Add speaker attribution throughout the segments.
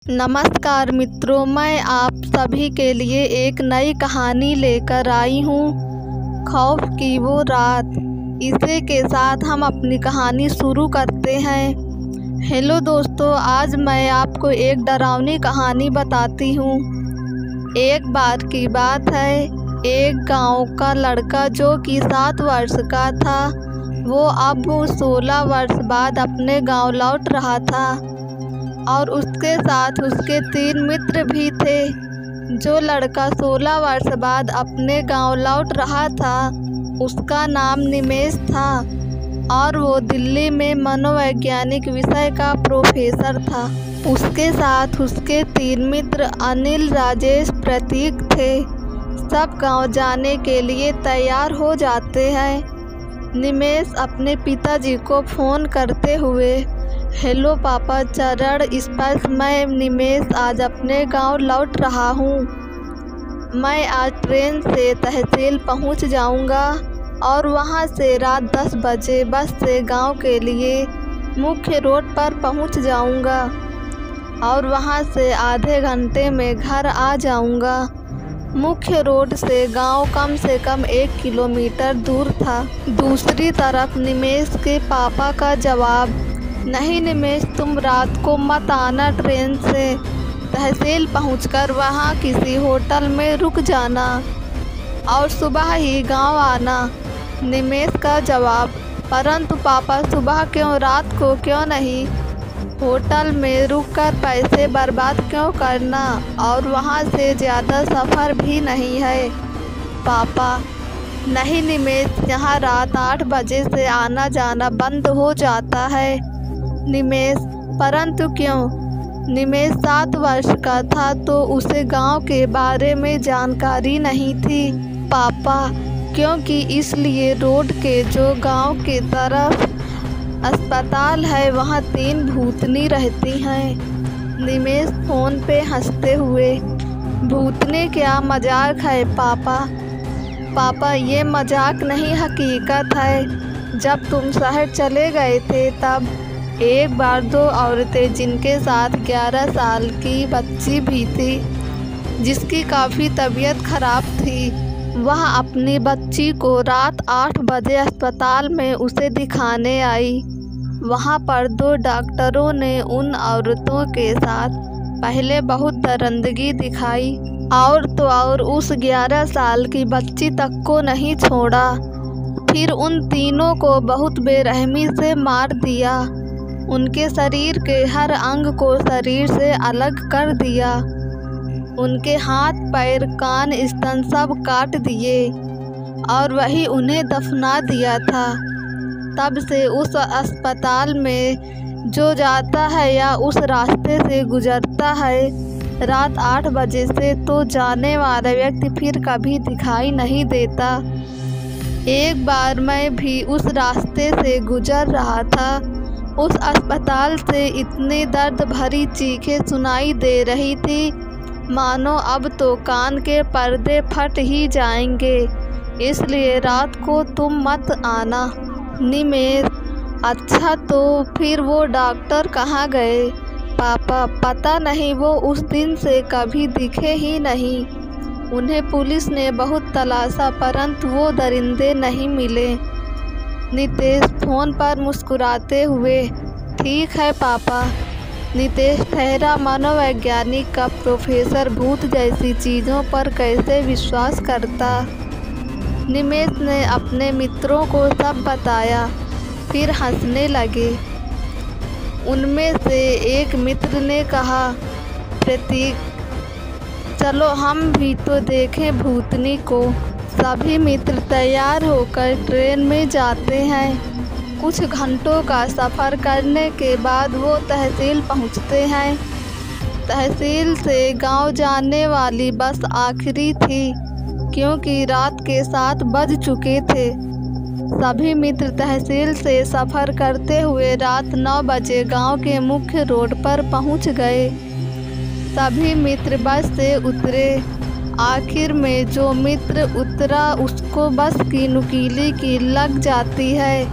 Speaker 1: नमस्कार मित्रों, मैं आप सभी के लिए एक नई कहानी लेकर आई हूँ, खौफ की वो रात। इसी के साथ हम अपनी कहानी शुरू करते हैं। हेलो दोस्तों, आज मैं आपको एक डरावनी कहानी बताती हूँ। एक बार की बात है, एक गांव का लड़का जो कि 7 वर्ष का था, वो अब 16 वर्ष बाद अपने गांव लौट रहा था और उसके साथ उसके 3 मित्र भी थे। जो लड़का 16 वर्ष बाद अपने गांव लौट रहा था, उसका नाम निमेश था और वो दिल्ली में मनोवैज्ञानिक विषय का प्रोफेसर था। उसके साथ उसके 3 मित्र अनिल, राजेश, प्रतीक थे। सब गांव जाने के लिए तैयार हो जाते हैं। निमेश अपने पिताजी को फ़ोन करते हुए, हेलो पापा चरण स्पर्श, मैं निमेश आज अपने गांव लौट रहा हूं। मैं आज ट्रेन से तहसील पहुंच जाऊंगा और वहां से रात 10 बजे बस से गांव के लिए मुख्य रोड पर पहुंच जाऊंगा और वहां से आधे घंटे में घर आ जाऊंगा। मुख्य रोड से गांव कम से कम 1 किलोमीटर दूर था। दूसरी तरफ निमेश के पापा का जवाब, नहीं निमेश, तुम रात को मत आना, ट्रेन से तहसील पहुंचकर वहां किसी होटल में रुक जाना और सुबह ही गांव आना। निमेश का जवाब, परंतु पापा सुबह क्यों, रात को क्यों नहीं? होटल में रुककर पैसे बर्बाद क्यों करना, और वहां से ज़्यादा सफ़र भी नहीं है पापा। नहीं निमेश, यहाँ रात 8 बजे से आना जाना बंद हो जाता है। निमेश, परंतु क्यों? निमेश 7 वर्ष का था तो उसे गांव के बारे में जानकारी नहीं थी पापा, क्योंकि इसलिए रोड के जो गांव के तरफ अस्पताल है वहां 3 भूतनी रहती हैं। निमेश फ़ोन पे हंसते हुए, भूतनी क्या मजाक है पापा? पापा ये मजाक नहीं, हकीकत है। जब तुम शहर चले गए थे तब एक बार 2 औरतें, जिनके साथ 11 साल की बच्ची भी थी, जिसकी काफ़ी तबीयत खराब थी, वह अपनी बच्ची को रात 8 बजे अस्पताल में उसे दिखाने आई। वहाँ पर 2 डॉक्टरों ने उन औरतों के साथ पहले बहुत दरिंदगी दिखाई और तो और उस 11 साल की बच्ची तक को नहीं छोड़ा। फिर उन तीनों को बहुत बेरहमी से मार दिया। उनके शरीर के हर अंग को शरीर से अलग कर दिया। उनके हाथ, पैर, कान, स्तन सब काट दिए और वही उन्हें दफना दिया था। तब से उस अस्पताल में जो जाता है या उस रास्ते से गुजरता है, रात 8 बजे से तो जाने वाला व्यक्ति फिर कभी दिखाई नहीं देता। एक बार मैं भी उस रास्ते से गुजर रहा था। उस अस्पताल से इतनी दर्द भरी चीखें सुनाई दे रही थी, मानो अब तो कान के पर्दे फट ही जाएंगे। इसलिए रात को तुम मत आना। निमेश, अच्छा तो फिर वो डॉक्टर कहाँ गए? पापा पता नहीं, वो उस दिन से कभी दिखे ही नहीं। उन्हें पुलिस ने बहुत तलाशा परंतु वो दरिंदे नहीं मिले। नितेश फ़ोन पर मुस्कुराते हुए, ठीक है पापा। नितेश ठहरा, मनोवैज्ञानिक का प्रोफेसर भूत जैसी चीज़ों पर कैसे विश्वास करता? निमेश ने अपने मित्रों को सब बताया, फिर हंसने लगे। उनमें से एक मित्र ने कहा, प्रतीक चलो हम भी तो देखें भूतनी को। सभी मित्र तैयार होकर ट्रेन में जाते हैं। कुछ घंटों का सफ़र करने के बाद वो तहसील पहुंचते हैं। तहसील से गांव जाने वाली बस आखिरी थी, क्योंकि रात के 7 बज चुके थे। सभी मित्र तहसील से सफ़र करते हुए रात 9 बजे गांव के मुख्य रोड पर पहुंच गए। सभी मित्र बस से उतरे। आखिर में जो मित्र उतरा उसको बस की नुकीली की लग जाती है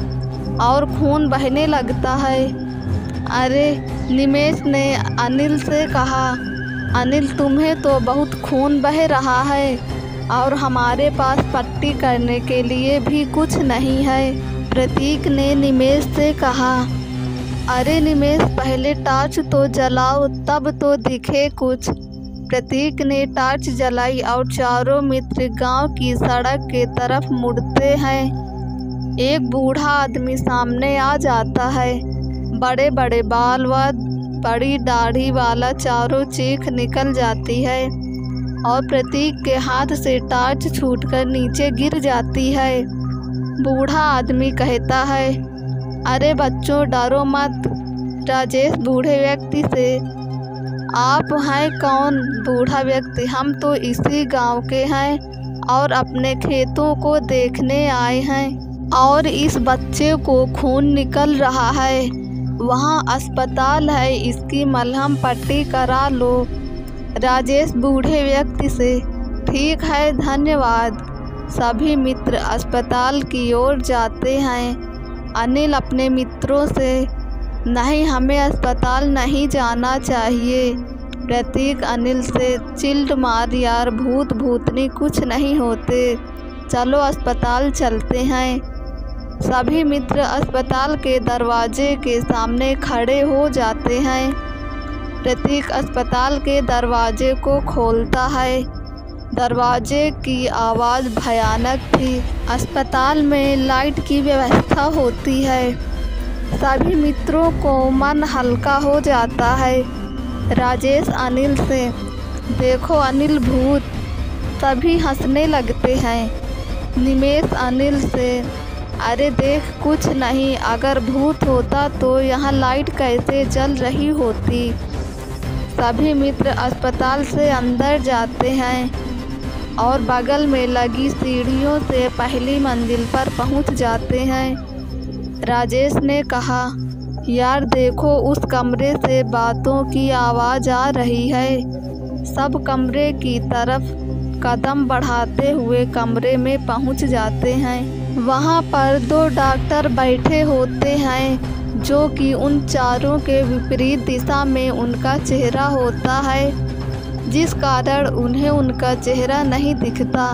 Speaker 1: और खून बहने लगता है। अरे निमेष ने अनिल से कहा, अनिल तुम्हें तो बहुत खून बह रहा है और हमारे पास पट्टी करने के लिए भी कुछ नहीं है। प्रतीक ने निमेष से कहा, अरे निमेष पहले टॉर्च तो जलाओ तब तो दिखे कुछ। प्रतीक ने टॉर्च जलाई और चारों मित्र गांव की सड़क के तरफ मुड़ते हैं। एक बूढ़ा आदमी सामने आ जाता है, बड़े बड़े बाल व बड़ी दाढ़ी वाला। चारों चीख निकल जाती है और प्रतीक के हाथ से टॉर्च छूटकर नीचे गिर जाती है। बूढ़ा आदमी कहता है, अरे बच्चों डरो मत। राजेश बूढ़े व्यक्ति से, आप हैं कौन? बूढ़ा व्यक्ति, हम तो इसी गांव के हैं और अपने खेतों को देखने आए हैं और इस बच्चे को खून निकल रहा है, वहाँ अस्पताल है, इसकी मलहम पट्टी करा लो। राजेश बूढ़े व्यक्ति से, ठीक है धन्यवाद। सभी मित्र अस्पताल की ओर जाते हैं। अनिल अपने मित्रों से, नहीं हमें अस्पताल नहीं जाना चाहिए। प्रतीक अनिल से, चिल्ड मार यार, भूत भूतनी कुछ नहीं होते, चलो अस्पताल चलते हैं। सभी मित्र अस्पताल के दरवाजे के सामने खड़े हो जाते हैं। प्रतीक अस्पताल के दरवाजे को खोलता है। दरवाजे की आवाज़ भयानक थी। अस्पताल में लाइट की व्यवस्था होती है। सभी मित्रों को मन हल्का हो जाता है। राजेश अनिल से, देखो अनिल भूत। सभी हंसने लगते हैं। निमेष अनिल से, अरे देख कुछ नहीं, अगर भूत होता तो यहाँ लाइट कैसे जल रही होती। सभी मित्र अस्पताल से अंदर जाते हैं और बगल में लगी सीढ़ियों से पहली मंजिल पर पहुँच जाते हैं। राजेश ने कहा, यार देखो उस कमरे से बातों की आवाज़ आ रही है। सब कमरे की तरफ कदम बढ़ाते हुए कमरे में पहुंच जाते हैं। वहां पर 2 डॉक्टर बैठे होते हैं जो कि उन चारों के विपरीत दिशा में उनका चेहरा होता है, जिस कारण उन्हें उनका चेहरा नहीं दिखता।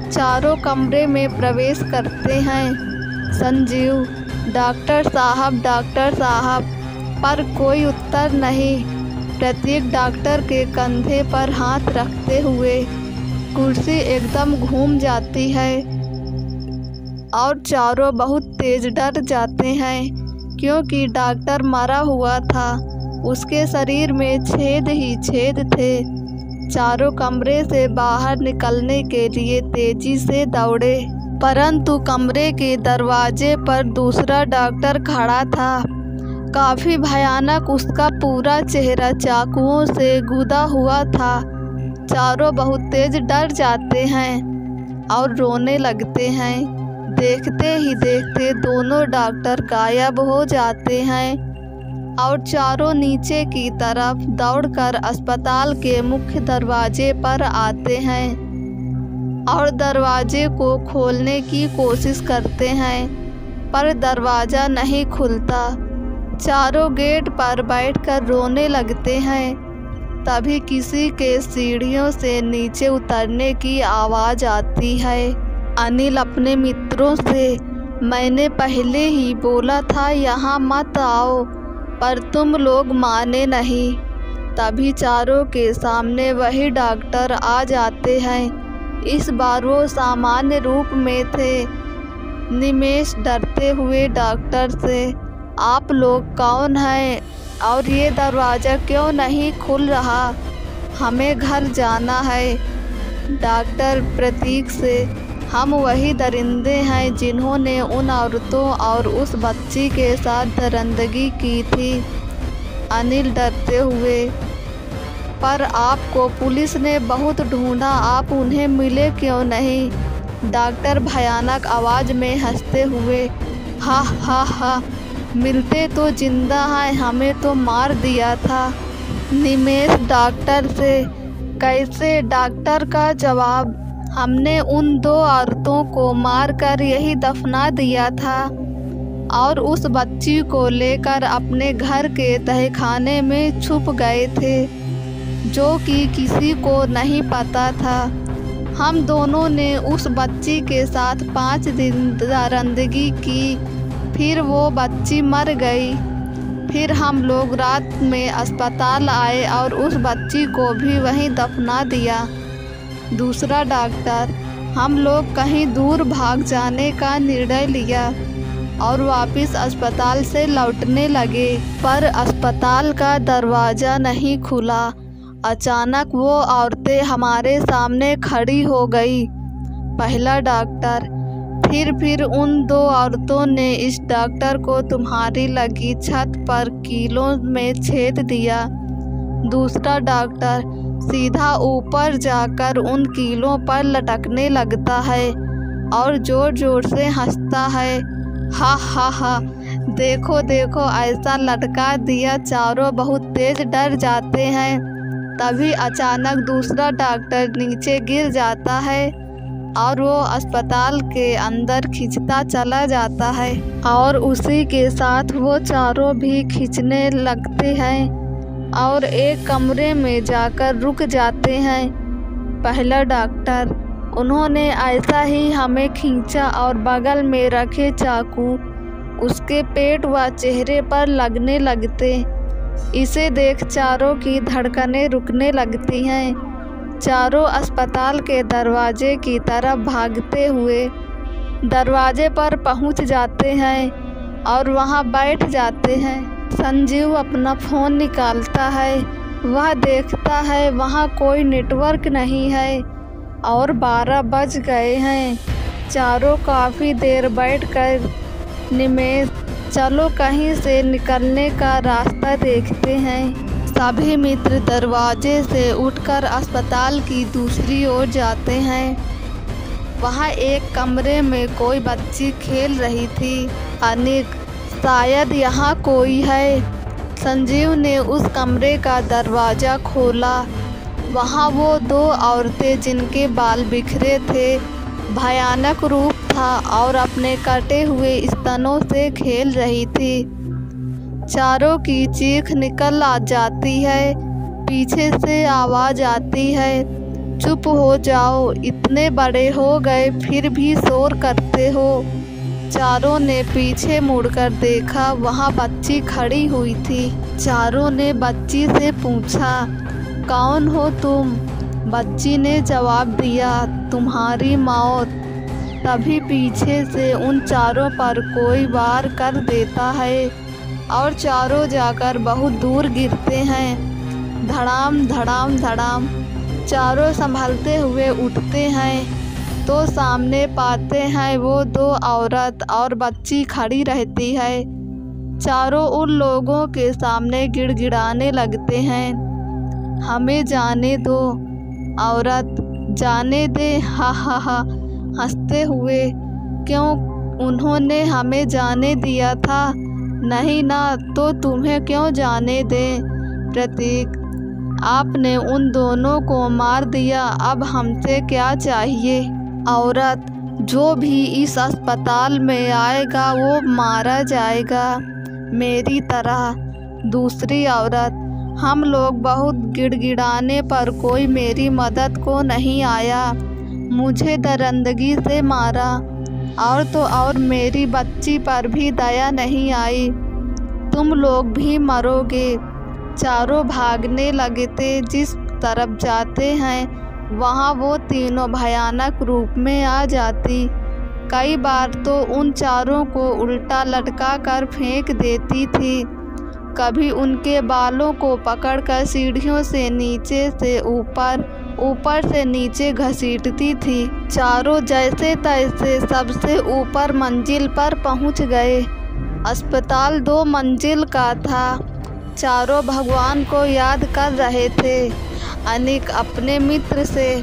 Speaker 1: चारों कमरे में प्रवेश करते हैं। संजीव, डॉक्टर साहब, पर कोई उत्तर नहीं। प्रतीक डॉक्टर के कंधे पर हाथ रखते हुए कुर्सी एकदम घूम जाती है और चारों बहुत तेज डर जाते हैं क्योंकि डॉक्टर मरा हुआ था, उसके शरीर में छेद ही छेद थे। चारों कमरे से बाहर निकलने के लिए तेजी से दौड़े, परंतु कमरे के दरवाजे पर दूसरा डॉक्टर खड़ा था। काफ़ी भयानक उसका पूरा चेहरा चाकुओं से गुदा हुआ था। चारों बहुत तेज डर जाते हैं और रोने लगते हैं। देखते ही देखते दोनों डॉक्टर गायब हो जाते हैं और चारों नीचे की तरफ दौड़कर अस्पताल के मुख्य दरवाजे पर आते हैं और दरवाजे को खोलने की कोशिश करते हैं, पर दरवाज़ा नहीं खुलता। चारों गेट पर बैठकर रोने लगते हैं। तभी किसी के सीढ़ियों से नीचे उतरने की आवाज़ आती है। अनिल अपने मित्रों से, मैंने पहले ही बोला था यहाँ मत आओ, पर तुम लोग माने नहीं। तभी चारों के सामने वही डॉक्टर आ जाते हैं। इस बार वो सामान्य रूप में थे। निमेष डरते हुए डॉक्टर से, आप लोग कौन हैं और ये दरवाज़ा क्यों नहीं खुल रहा? हमें घर जाना है। डॉक्टर प्रतीक से, हम वही दरिंदे हैं जिन्होंने उन औरतों और उस बच्ची के साथ दरिंदगी की थी। अनिल डरते हुए, पर आपको पुलिस ने बहुत ढूंढा, आप उन्हें मिले क्यों नहीं? डॉक्टर भयानक आवाज़ में हंसते हुए, हा हा हा, मिलते तो जिंदा हैं, हमें तो मार दिया था। निमेष डॉक्टर से, कैसे? डॉक्टर का जवाब, हमने उन 2 औरतों को मारकर यही दफना दिया था। और उस बच्ची को लेकर अपने घर के तहखाने में छुप गए थे, जो कि किसी को नहीं पता था। हम दोनों ने उस बच्ची के साथ 5 दिन दरिंदगी की, फिर वो बच्ची मर गई। फिर हम लोग रात में अस्पताल आए और उस बच्ची को भी वहीं दफना दिया। दूसरा डॉक्टर, हम लोग कहीं दूर भाग जाने का निर्णय लिया और वापस अस्पताल से लौटने लगे, पर अस्पताल का दरवाज़ा नहीं खुला। अचानक वो औरतें हमारे सामने खड़ी हो गई। पहला डॉक्टर, फिर उन 2 औरतों ने इस डॉक्टर को तुम्हारी लगी छत पर कीलों में छेद दिया। दूसरा डॉक्टर सीधा ऊपर जाकर उन कीलों पर लटकने लगता है और ज़ोर ज़ोर से हंसता है, हा हा हा, देखो देखो ऐसा लटका दिया। चारों बहुत तेज डर जाते हैं। तभी अचानक दूसरा डॉक्टर नीचे गिर जाता है और वो अस्पताल के अंदर खींचता चला जाता है और उसी के साथ वो चारों भी खींचने लगते हैं और एक कमरे में जाकर रुक जाते हैं। पहला डॉक्टर, उन्होंने ऐसा ही हमें खींचा और बगल में रखे चाकू उसके पेट व चेहरे पर लगने लगते। इसे देख चारों की धड़कनें रुकने लगती हैं। चारों अस्पताल के दरवाजे की तरफ भागते हुए दरवाजे पर पहुंच जाते हैं और वहां बैठ जाते हैं। संजीव अपना फ़ोन निकालता है। वह देखता है वहां कोई नेटवर्क नहीं है और 12 बज गए हैं। चारों काफ़ी देर बैठकर निमेष, चलो कहीं से निकलने का रास्ता देखते हैं। सभी मित्र दरवाजे से उठकर अस्पताल की दूसरी ओर जाते हैं। वहाँ एक कमरे में कोई बच्ची खेल रही थी। अनिक, शायद यहाँ कोई है। संजीव ने उस कमरे का दरवाज़ा खोला। वहाँ वो 2 औरतें जिनके बाल बिखरे थे, भयानक रूप था और अपने कटे हुए स्तनों से खेल रही थी। चारों की चीख निकल आ जाती है। पीछे से आवाज़ आती है, चुप हो जाओ, इतने बड़े हो गए फिर भी शोर करते हो। चारों ने पीछे मुड़कर देखा, वहाँ बच्ची खड़ी हुई थी। चारों ने बच्ची से पूछा, कौन हो तुम? बच्ची ने जवाब दिया, तुम्हारी मौत। तभी पीछे से उन चारों पर कोई वार कर देता है और चारों जाकर बहुत दूर गिरते हैं। धड़ाम धड़ाम धड़ाम। चारों संभलते हुए उठते हैं तो सामने पाते हैं वो 2 औरत और बच्ची खड़ी रहती है। चारों उन लोगों के सामने गिड़गिड़ाने लगते हैं, हमें जाने दो। औरत, जाने दे, हा हा हा, हंसते हुए, क्यों? उन्होंने हमें जाने दिया था। नहीं ना, तो तुम्हें क्यों जाने दें? प्रतीक, आपने उन दोनों को मार दिया, अब हमसे क्या चाहिए? औरत, जो भी इस अस्पताल में आएगा वो मारा जाएगा, मेरी तरह। दूसरी औरत, हम लोग बहुत गिड़गिड़ाने पर कोई मेरी मदद को नहीं आया, मुझे दरिंदगी से मारा, और तो और मेरी बच्ची पर भी दया नहीं आई। तुम लोग भी मरोगे। चारों भागने लगते। जिस तरफ जाते हैं वहाँ वो तीनों भयानक रूप में आ जाती। कई बार तो उन चारों को उल्टा लटका कर फेंक देती थी। कभी उनके बालों को पकड़कर सीढ़ियों से नीचे से ऊपर, ऊपर से नीचे घसीटती थी। चारों जैसे तैसे सबसे ऊपर मंजिल पर पहुंच गए। अस्पताल 2 मंजिल का था। चारों भगवान को याद कर रहे थे। अनिक अपने मित्र से,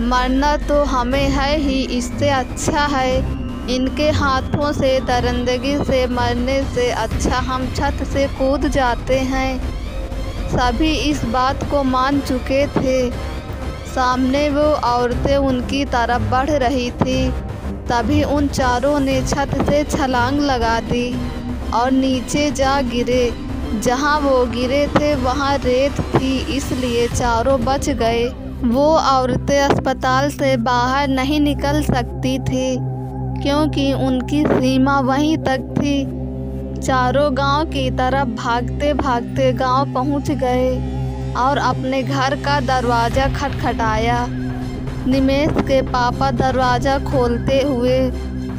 Speaker 1: मरना तो हमें है ही, इससे अच्छा है इनके हाथों से दरिंदगी से मरने से अच्छा हम छत से कूद जाते हैं। सभी इस बात को मान चुके थे। सामने वो औरतें उनकी तरफ बढ़ रही थी। तभी उन चारों ने छत से छलांग लगा दी और नीचे जा गिरे। जहाँ वो गिरे थे वहाँ रेत थी, इसलिए चारों बच गए। वो औरतें अस्पताल से बाहर नहीं निकल सकती थी क्योंकि उनकी सीमा वहीं तक थी। चारों गांव की तरफ भागते भागते गांव पहुंच गए और अपने घर का दरवाज़ा खटखटाया। निमेष के पापा दरवाज़ा खोलते हुए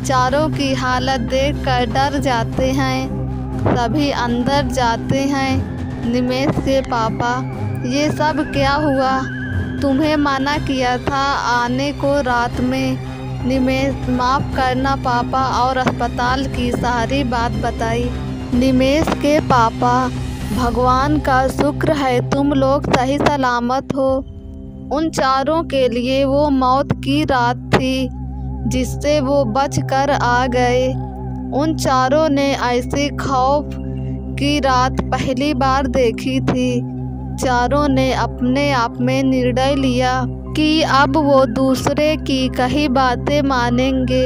Speaker 1: चारों की हालत देखकर डर जाते हैं। सभी अंदर जाते हैं। निमेष के पापा, ये सब क्या हुआ? तुम्हें मना किया था आने को रात में। निमेष, माफ़ करना पापा, और अस्पताल की सारी बात बताई। निमेष के पापा, भगवान का शुक्र है तुम लोग सही सलामत हो। उन चारों के लिए वो मौत की रात थी जिससे वो बच कर आ गए। उन चारों ने ऐसी खौफ की रात पहली बार देखी थी। चारों ने अपने आप में निर्णय लिया कि अब वो दूसरे की कही बातें मानेंगे।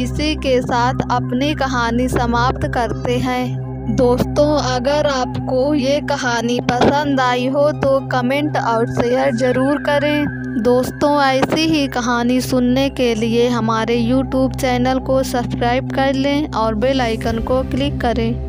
Speaker 1: इसी के साथ अपनी कहानी समाप्त करते हैं। दोस्तों, अगर आपको ये कहानी पसंद आई हो तो कमेंट और शेयर ज़रूर करें। दोस्तों, ऐसी ही कहानी सुनने के लिए हमारे YouTube चैनल को सब्सक्राइब कर लें और बेल आइकन को क्लिक करें।